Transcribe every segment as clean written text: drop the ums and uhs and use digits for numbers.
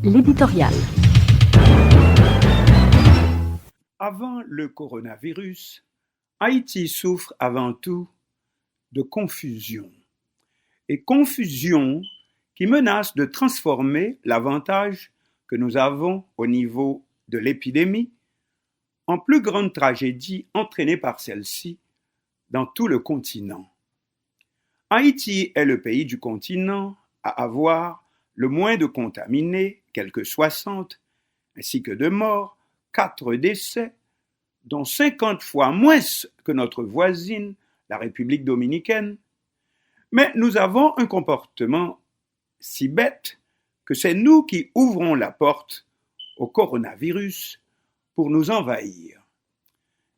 L'éditorial. Avant le coronavirus, Haïti souffre avant tout de confusion. Et confusion qui menace de transformer l'avantage que nous avons au niveau de l'épidémie en plus grande tragédie entraînée par celle-ci dans tout le continent. Haïti est le pays du continent à avoir le moins de contaminés, quelques 60, ainsi que de morts, 4 décès, dont 50 fois moins que notre voisine, la République dominicaine. Mais nous avons un comportement si bête que c'est nous qui ouvrons la porte au coronavirus pour nous envahir.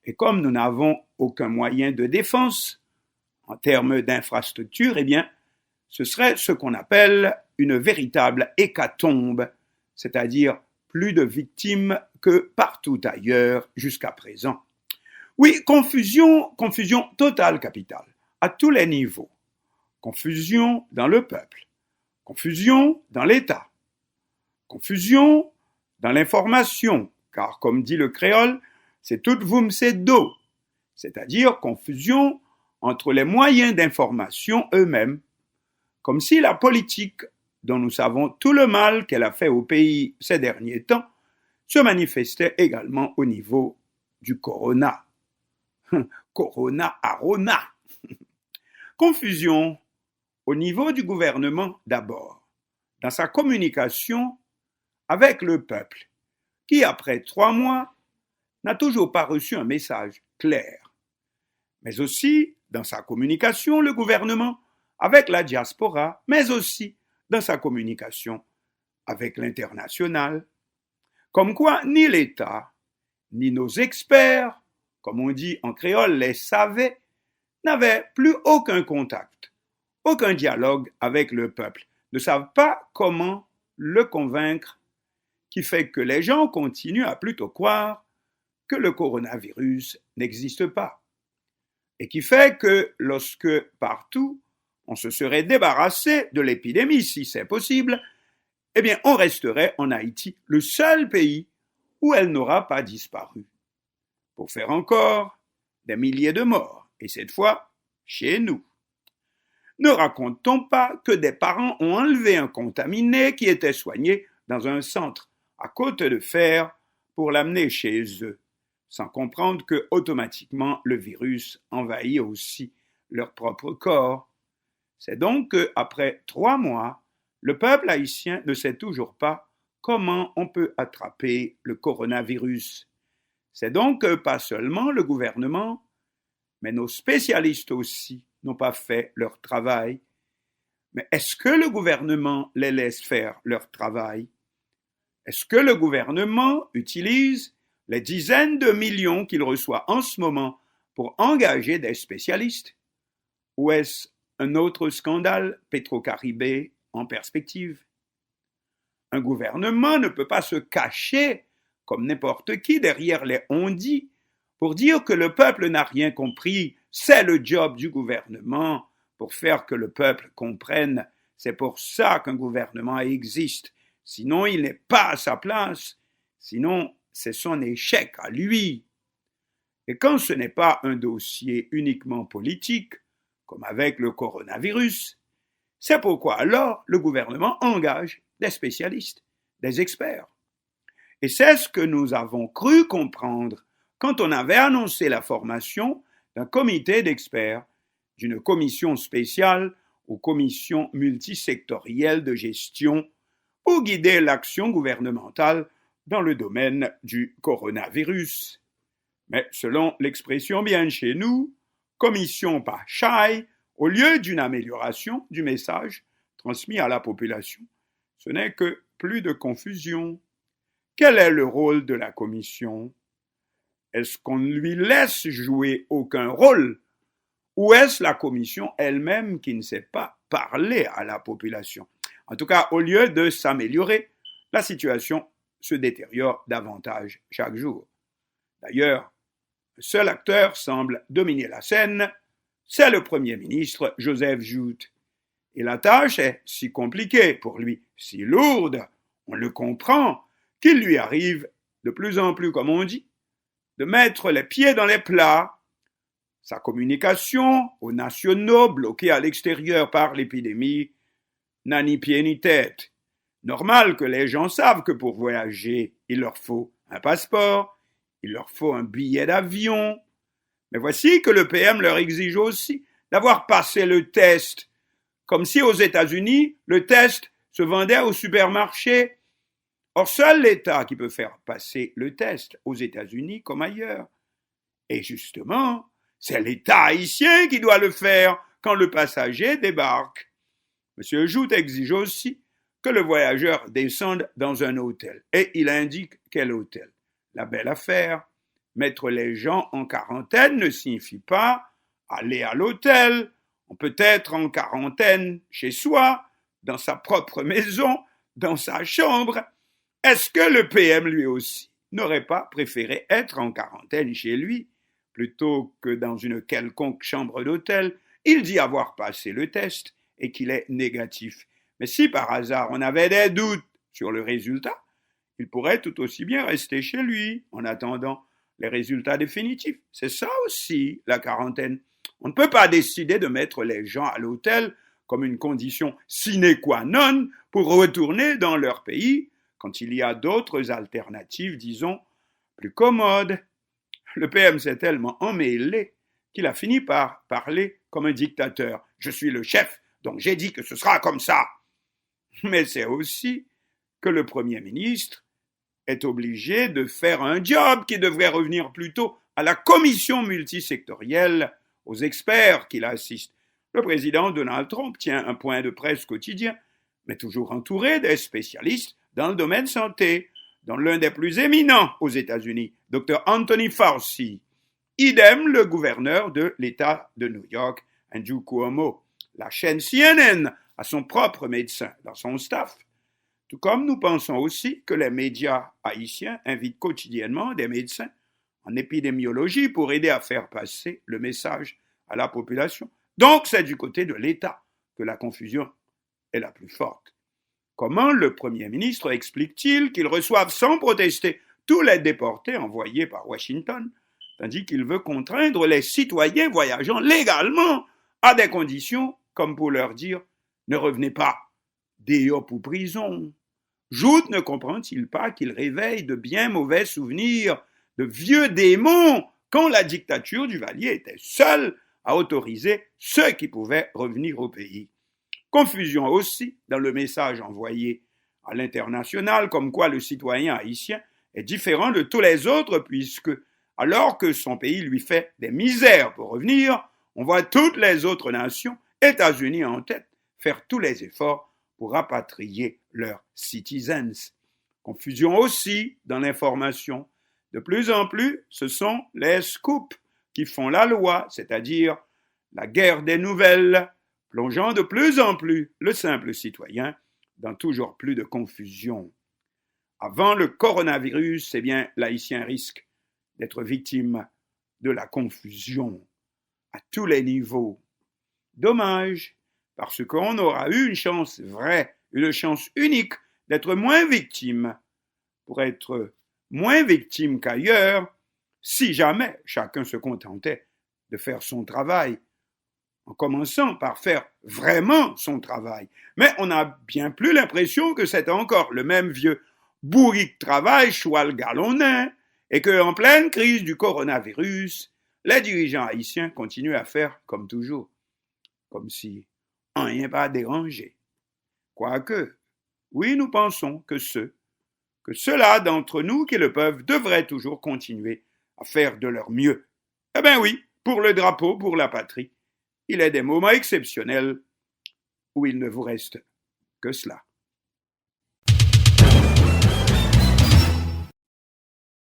Et comme nous n'avons aucun moyen de défense en termes d'infrastructure, eh bien, ce serait ce qu'on appelle une véritable hécatombe, c'est-à-dire plus de victimes que partout ailleurs jusqu'à présent. Oui, confusion totale capitale, à tous les niveaux. Confusion dans le peuple, confusion dans l'État, confusion dans l'information, car comme dit le créole, c'est tout voum c'est do, c'est-à-dire confusion entre les moyens d'information eux-mêmes, comme si la politique, dont nous savons tout le mal qu'elle a fait au pays ces derniers temps, se manifestait également au niveau du corona. Corona arona. Confusion au niveau du gouvernement d'abord, dans sa communication avec le peuple, qui après 3 mois n'a toujours pas reçu un message clair. Mais aussi dans sa communication, le gouvernement avec la diaspora, mais aussi dans sa communication avec l'international. Comme quoi, ni l'État, ni nos experts, comme on dit en créole, les savants, n'avaient plus aucun contact, aucun dialogue avec le peuple, ne savent pas comment le convaincre, qui fait que les gens continuent à plutôt croire que le coronavirus n'existe pas. Et qui fait que lorsque partout on se serait débarrassé de l'épidémie, si c'est possible, eh bien on resterait en Haïti le seul pays où elle n'aura pas disparu. Pour faire encore des milliers de morts, et cette fois chez nous. Ne raconte-t-on pas que des parents ont enlevé un contaminé qui était soigné dans un centre à Côte-de-Fer pour l'amener chez eux, sans comprendre que automatiquement le virus envahit aussi leur propre corps. C'est donc qu'après 3 mois, le peuple haïtien ne sait toujours pas comment on peut attraper le coronavirus. C'est donc que pas seulement le gouvernement, mais nos spécialistes aussi n'ont pas fait leur travail. Mais est-ce que le gouvernement les laisse faire leur travail? Est-ce que le gouvernement utilise les dizaines de millions qu'il reçoit en ce moment pour engager des spécialistes? Ou est-ce un autre scandale Petro-Caribé en perspective? Un gouvernement ne peut pas se cacher comme n'importe qui derrière les on-dit pour dire que le peuple n'a rien compris. C'est le job du gouvernement pour faire que le peuple comprenne. C'est pour ça qu'un gouvernement existe. Sinon, il n'est pas à sa place. Sinon, c'est son échec à lui. Et quand ce n'est pas un dossier uniquement politique, comme avec le coronavirus, c'est pourquoi alors le gouvernement engage des spécialistes, des experts. Et c'est ce que nous avons cru comprendre quand on avait annoncé la formation d'un comité d'experts, d'une commission spéciale aux commissions multisectorielles de gestion pour guider l'action gouvernementale dans le domaine du coronavirus. Mais selon l'expression bien chez nous, commission pas chai, au lieu d'une amélioration du message transmis à la population, ce n'est que plus de confusion. Quel est le rôle de la commission? Est-ce qu'on ne lui laisse jouer aucun rôle? Ou est-ce la commission elle-même qui ne sait pas parler à la population? En tout cas, au lieu de s'améliorer, la situation se détériore davantage chaque jour. D'ailleurs, un seul acteur semble dominer la scène, c'est le Premier ministre Joseph Joute. Et la tâche est si compliquée pour lui, si lourde, On le comprend qu'il lui arrive de plus en plus, comme on dit, de mettre les pieds dans les plats. Sa communication aux nationaux bloqués à l'extérieur par l'épidémie n'a ni pied ni tête. Normal que les gens savent que pour voyager, il leur faut un passeport, il leur faut un billet d'avion. Mais voici que le PM leur exige aussi d'avoir passé le test, comme si aux États-Unis, le test se vendait au supermarché. Or, seul l'État qui peut faire passer le test aux États-Unis comme ailleurs. Et justement, c'est l'État haïtien qui doit le faire quand le passager débarque. M. Joute exige aussi que le voyageur descende dans un hôtel. Et il indique quel hôtel. La belle affaire. Mettre les gens en quarantaine ne signifie pas aller à l'hôtel. On peut être en quarantaine chez soi, dans sa propre maison, dans sa chambre. Est-ce que le PM, lui aussi, n'aurait pas préféré être en quarantaine chez lui plutôt que dans une quelconque chambre d'hôtel? Il dit avoir passé le test et qu'il est négatif. Mais si par hasard on avait des doutes sur le résultat, il pourrait tout aussi bien rester chez lui en attendant les résultats définitifs. C'est ça aussi, la quarantaine. On ne peut pas décider de mettre les gens à l'hôtel comme une condition sine qua non pour retourner dans leur pays quand il y a d'autres alternatives, disons, plus commodes. Le PM s'est tellement emmêlé qu'il a fini par parler comme un dictateur. Je suis le chef, donc j'ai dit que ce sera comme ça. Mais c'est aussi que le Premier ministre est obligé de faire un job qui devrait revenir plutôt à la commission multisectorielle, aux experts qui l'assistent. Le président Donald Trump tient un point de presse quotidien, mais toujours entouré des spécialistes dans le domaine santé, dont l'un des plus éminents aux États-Unis, Dr. Anthony Fauci. Idem le gouverneur de l'État de New York, Andrew Cuomo. La chaîne CNN a son propre médecin dans son staff. Tout comme nous pensons aussi que les médias haïtiens invitent quotidiennement des médecins en épidémiologie pour aider à faire passer le message à la population. Donc c'est du côté de l'État que la confusion est la plus forte. Comment le Premier ministre explique-t-il qu'il reçoive sans protester tous les déportés envoyés par Washington, tandis qu'il veut contraindre les citoyens voyageant légalement à des conditions comme pour leur dire « ne revenez pas, déhop ou prison ». Joute ne comprend-il pas qu'il réveille de bien mauvais souvenirs de vieux démons quand la dictature du Valier était seule à autoriser ceux qui pouvaient revenir au pays. Confusion aussi dans le message envoyé à l'international comme quoi le citoyen haïtien est différent de tous les autres puisque, alors que son pays lui fait des misères pour revenir, on voit toutes les autres nations, États-Unis en tête, faire tous les efforts pour rapatrier leurs citizens. Confusion aussi dans l'information. De plus en plus, ce sont les scoops qui font la loi, c'est-à-dire la guerre des nouvelles, plongeant de plus en plus le simple citoyen dans toujours plus de confusion. Avant le coronavirus, l'Haïtien risque d'être victime de la confusion à tous les niveaux. Dommage, parce qu'on aura eu une chance vraie, une chance unique d'être moins victime, pour être moins victime qu'ailleurs, si jamais chacun se contentait de faire son travail, en commençant par faire vraiment son travail. Mais on n'a bien plus l'impression que c'est encore le même vieux bourrique travail choual galonnin et qu'en pleine crise du coronavirus, les dirigeants haïtiens continuent à faire comme toujours, comme si rien pas dérangé. Quoique, oui, nous pensons que ceux-là d'entre nous qui le peuvent devraient toujours continuer à faire de leur mieux. Eh bien oui, pour le drapeau, pour la patrie, il est des moments exceptionnels où il ne vous reste que cela.